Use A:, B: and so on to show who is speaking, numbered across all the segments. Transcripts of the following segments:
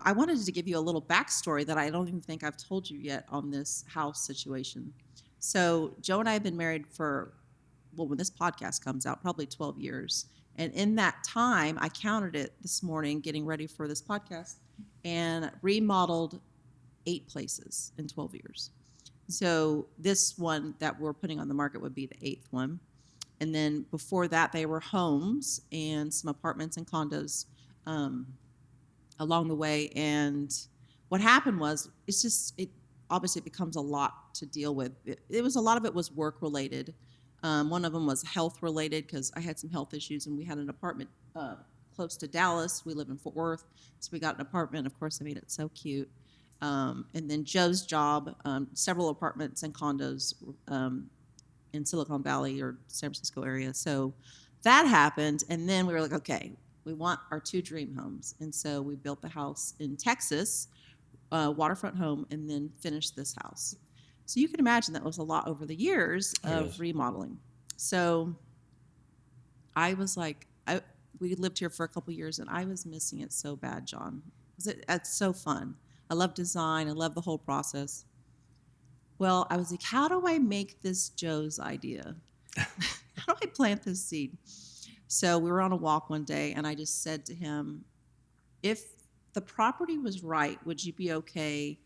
A: I wanted to give you a little backstory that I don't even think I've told you yet on this house situation. So Joe and I have been married for, well, when this podcast comes out, probably 12 years. And in that time, I counted it this morning, getting ready for this podcast, and remodeled 8 places in 12 years. So this one that we're putting on the market would be the 8th one. And then before that, they were homes and some apartments and condos along the way. And what happened was, it obviously becomes a lot to deal with. It was a lot of it was work related. One of them was health related because I had some health issues, and we had an apartment close to Dallas. We live in Fort Worth, so we got an apartment. Of course, I made it so cute. And then Joe's job, several apartments and condos in Silicon Valley or San Francisco area. So that happened, and then we were like, okay, we want our 2 dream homes, and so we built the house in Texas, waterfront home, and then finished this house. So you can imagine that was a lot over the years of remodeling. So I was like, we lived here for a couple years, and I was missing it so bad, John. It's so fun. I love design. I love the whole process. Well, I was like, how do I make this Joe's idea? How do I plant this seed? So we were on a walk one day, and I just said to him, if the property was right, would you be okay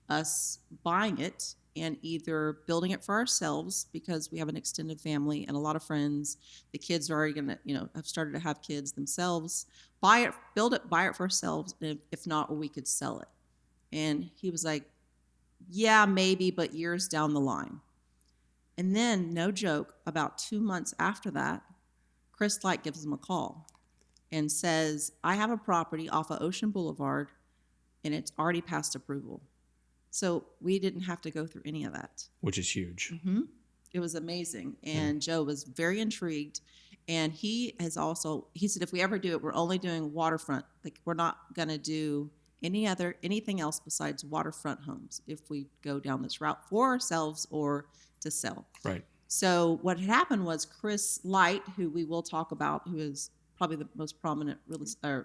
A: us buying it and either building it for ourselves, because we have an extended family and a lot of friends, the kids are already going to, have started to have kids themselves, build it, buy it for ourselves, and if not, we could sell it. And he was like, yeah, maybe, but years down the line. And then, no joke, about 2 months after that, Chris Light gives him a call and says, I have a property off of Ocean Boulevard, and it's already passed approval. So we didn't have to go through any of that.
B: Which is huge.
A: Mm-hmm. It was amazing. And Joe was very intrigued. And he said, if we ever do it, we're only doing waterfront. Like, we're not going to do anything else besides waterfront homes if we go down this route for ourselves or to sell.
B: Right.
A: So what had happened was Chris Light, who we will talk about, who is probably the most prominent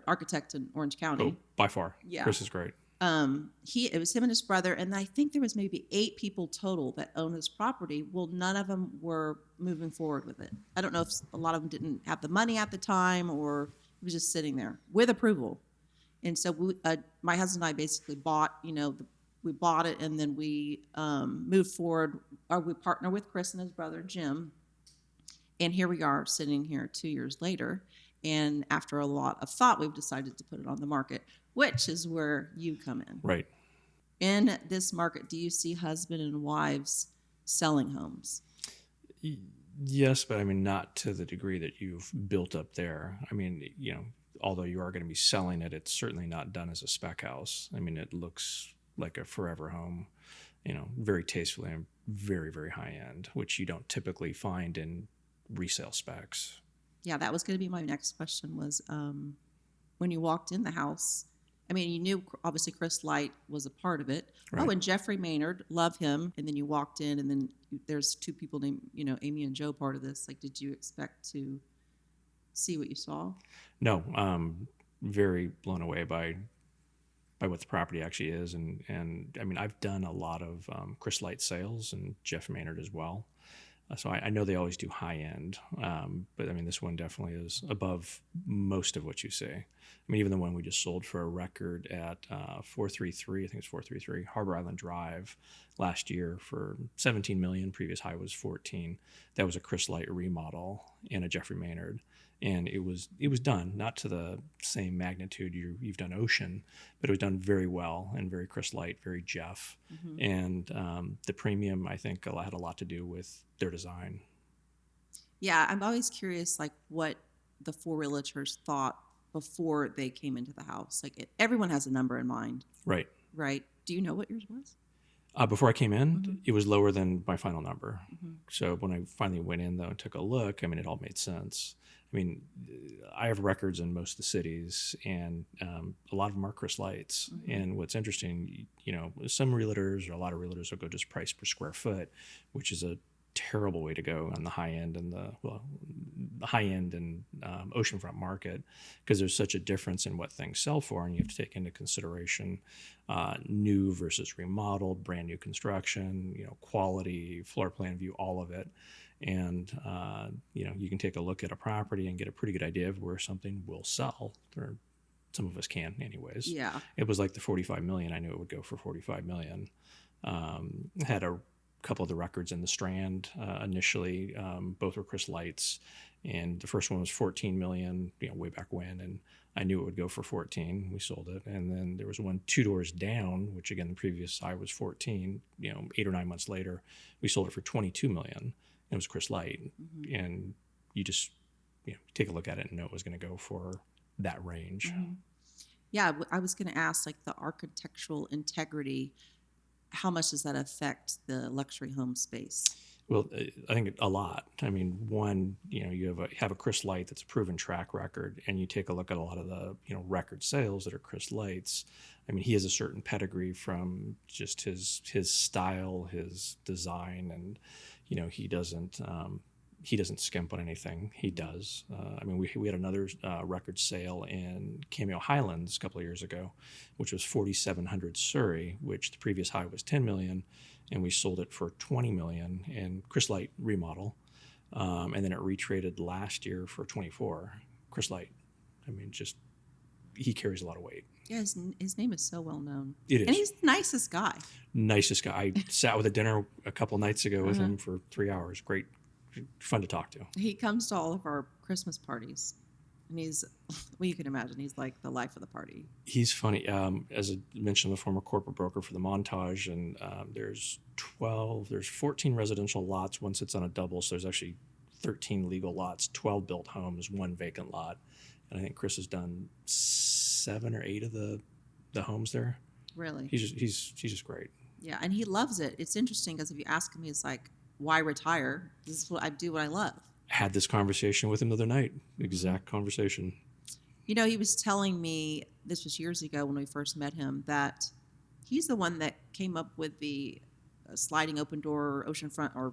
A: architect in Orange County.
B: Oh, by far. Yeah. Chris is great.
A: It was him and his brother, and I think there was maybe 8 people total that owned this property. Well, none of them were moving forward with it. I don't know if a lot of them didn't have the money at the time, or it was just sitting there with approval. And so my husband and I basically bought, we bought it, and then we moved forward. Or we partnered with Chris and his brother Jim, and here we are sitting here 2 years later. And after a lot of thought, we've decided to put it on the market, which is where you come in.
B: Right.
A: In this market, do you see husband and wives selling homes?
B: Yes, but I mean, not to the degree that you've built up there. I mean, although you are going to be selling it, it's certainly not done as a spec house. I mean, it looks like a forever home, very tastefully and very, very high end, which you don't typically find in resale specs.
A: Yeah, that was going to be my next question was when you walked in the house, I mean, you knew obviously Chris Light was a part of it. Right. Oh, and Jeffrey Maynard, love him. And then you walked in, and then there's 2 people named, Amy and Joe part of this. Like, did you expect to see what you saw?
B: No, very blown away by what the property actually is. And I mean, I've done a lot of Chris Light sales and Jeff Maynard as well. So I know they always do high end, but I mean, this one definitely is above most of what you see. I mean, even the one we just sold for a record at 433, I think it's 433 Harbor Island Drive last year for $17 million. Previous high was 14. That was a Chris Light remodel and a Jeffrey Maynard. And it was done, not to the same magnitude you've done Ocean, but it was done very well and very Chris Light, very Jeff. Mm-hmm. And the premium, I think, had a lot to do with their design.
A: Yeah, I'm always curious, like, what the 4 realtors thought before they came into the house. Like, everyone has a number in mind.
B: Right.
A: Right. Do you know what yours was?
B: Before I came in, It was lower than my final number. Mm-hmm. So when I finally went in, though, and took a look, I mean, it all made sense. I mean, I have records in most of the cities, and a lot of them are Chris Lights. Mm-hmm. And what's interesting, some realtors or a lot of realtors will go just price per square foot, which is a terrible way to go on the high end and the high end and oceanfront market, because there's such a difference in what things sell for, and you have to take into consideration new versus remodeled, brand new construction, quality, floor plan view, all of it. And you can take a look at a property and get a pretty good idea of where something will sell, or some of us can anyways.
A: Yeah.
B: It was like the 45 million. I knew it would go for 45 million. Had a couple of the records in the Strand initially. Both were Chris Lights, and the first one was 14 million, way back when, and I knew it would go for 14. We sold it. And then there was one 2 doors down, which again, the previous high was 14. 8 or 9 months later, we sold it for 22 million. It was Chris Light. Mm-hmm. And you just, take a look at it and know it was going to go for that range.
A: Mm-hmm. Yeah. I was going to ask, like, the architectural integrity, how much does that affect the luxury home space?
B: Well, I think a lot. I mean, one, you have a Chris Light that's a proven track record, and you take a look at a lot of the, record sales that are Chris Lights. I mean, he has a certain pedigree from just his style, his design, and, he doesn't skimp on anything he does. I mean, we had another record sale in Cameo Highlands a couple of years ago, which was 4,700 Surrey, which the previous high was 10 million, and we sold it for 20 million in Chris Light remodel. And then it retraded last year for 24. Chris Light, I mean, he carries a lot of weight.
A: Yeah, his name is so well known.
B: It is.
A: And he's the nicest guy.
B: Nicest guy. I sat with a dinner a couple nights ago with him for 3 hours. Great. Fun to talk to.
A: He comes to all of our Christmas parties, and he's, well, you can imagine, he's like the life of the party.
B: He's funny. As I mentioned, the former corporate broker for the Montage, and there's 14 residential lots. One sits on a double, so there's actually 13 legal lots, 12 built homes, 1 vacant lot. And I think Chris has done 7 or 8 of the homes there.
A: Really?
B: He's just great.
A: Yeah, and he loves it. It's interesting because if you ask him, he's like, why retire? This is what I do, what I love.
B: I had this conversation with him the other night. Exact conversation.
A: He was telling me, this was years ago when we first met him, that he's the one that came up with the sliding open door oceanfront, or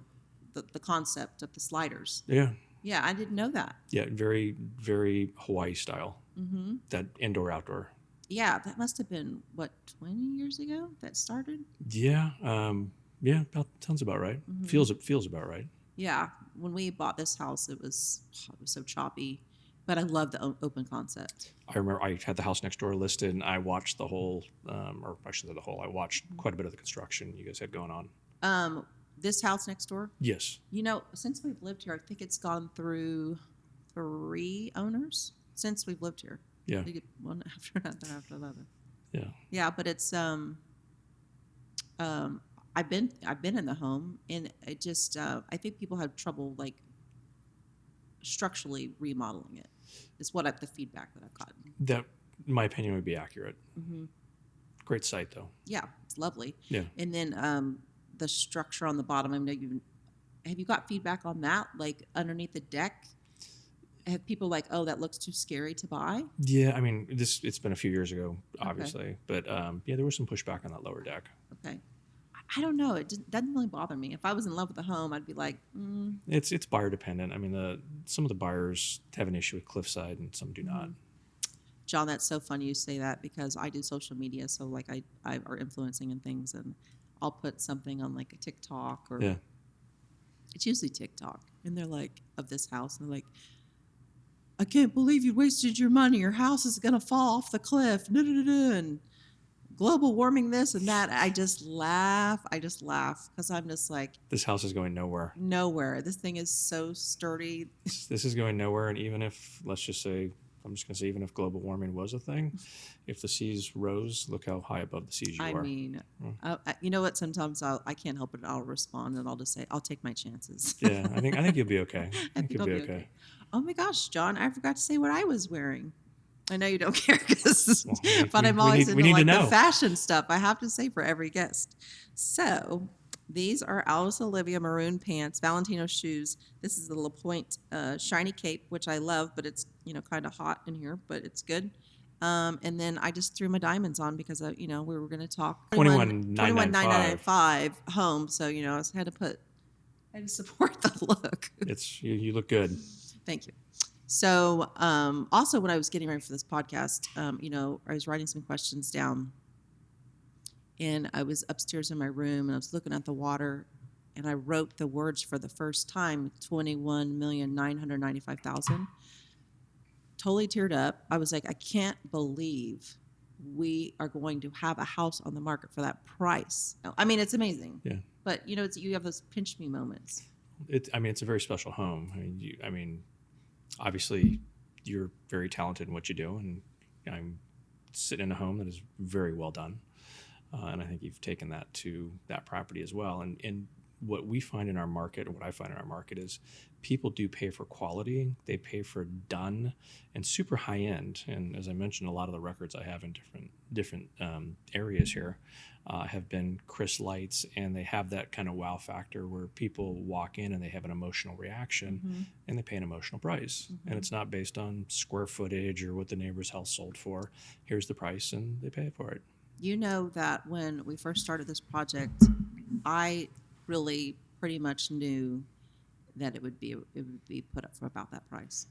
A: the concept of the sliders.
B: Yeah.
A: Yeah, I didn't know that.
B: Yeah, very, very Hawaii style. Mm-hmm. That indoor-outdoor.
A: Yeah, that must have been, 20 years ago that started?
B: Yeah. Sounds about right. Mm-hmm. Feels about right.
A: Yeah, when we bought this house, it was so choppy, but I love the open concept.
B: I remember I had the house next door listed, and I watched the whole, or I shouldn't say the whole. I watched quite a bit of the construction you guys had going on.
A: This house next door?
B: Yes.
A: Since we've lived here, I think it's gone through 3 owners since we've lived here.
B: Yeah.
A: One after another.
B: Yeah.
A: Yeah, but it's I've been in the home, and it just I think people have trouble, like, structurally remodeling it. Is the feedback that I've gotten. That,
B: in my opinion, would be accurate.
A: Mm-hmm.
B: Great site, though.
A: Yeah, it's lovely.
B: Yeah.
A: And then the structure on the bottom. I know have you got feedback on that? Like underneath the deck, have people like, oh, that looks too scary to buy?
B: Yeah, I mean, it's been a few years ago, obviously, but there was some pushback on that lower deck.
A: Okay. I don't know. It doesn't really bother me. If I was in love with the home, I'd be like,
B: It's buyer dependent. I mean, some of the buyers have an issue with cliffside, and some do not.
A: John, that's so funny you say that, because I do social media, so like I are influencing and things, and I'll put something on like a TikTok, or it's usually TikTok, and they're like, of this house, and they're like, I can't believe you wasted your money. Your house is gonna fall off the cliff. And global warming, this and that. I just laugh because I'm just like,
B: this house is going nowhere.
A: Nowhere. This thing is so sturdy.
B: This is going nowhere. And even if, let's just say, I'm just going to say, even if global warming was a thing, if the seas rose, look how high above the seas you are.
A: I mean, you know what? Sometimes I can't help it. I'll respond, and I'll just say, I'll take my chances.
B: Yeah, I think you'll be okay. I think you'll be okay.
A: Oh my gosh, John, I forgot to say what I was wearing. I know you don't care, but I'm always into the fashion stuff. I have to say for every guest. So these are Alice Olivia maroon pants, Valentino shoes. This is the La Pointe shiny cape, which I love, but it's kind of hot in here, but it's good. And then I just threw my diamonds on because we were going to talk
B: 21,995
A: home. So I had I just support the look.
B: It's you look good.
A: Thank you. So, also when I was getting ready for this podcast, I was writing some questions down, and I was upstairs in my room and I was looking at the water, and I wrote the words for the first time, 21,995,000. Totally teared up. I was like, I can't believe we are going to have a house on the market for that price. I mean, it's amazing.
B: Yeah.
A: But you have those pinch me moments.
B: It's a very special home. Obviously, you're very talented in what you do, and I'm sitting in a home that is very well done. And I think you've taken that to that property as well. And what we find in our market, and what I find in our market, is people do pay for quality. They pay for done and super high end. And as I mentioned, a lot of the records I have in different areas here have been Chris Lights, and they have that kind of wow factor where people walk in and they have an emotional reaction, and they pay an emotional price. And it's not based on square footage or what the neighbor's house sold for. Here's the price, and they pay for it.
A: You know that when we first started this project, I really pretty much knew that it would be put up for about that price.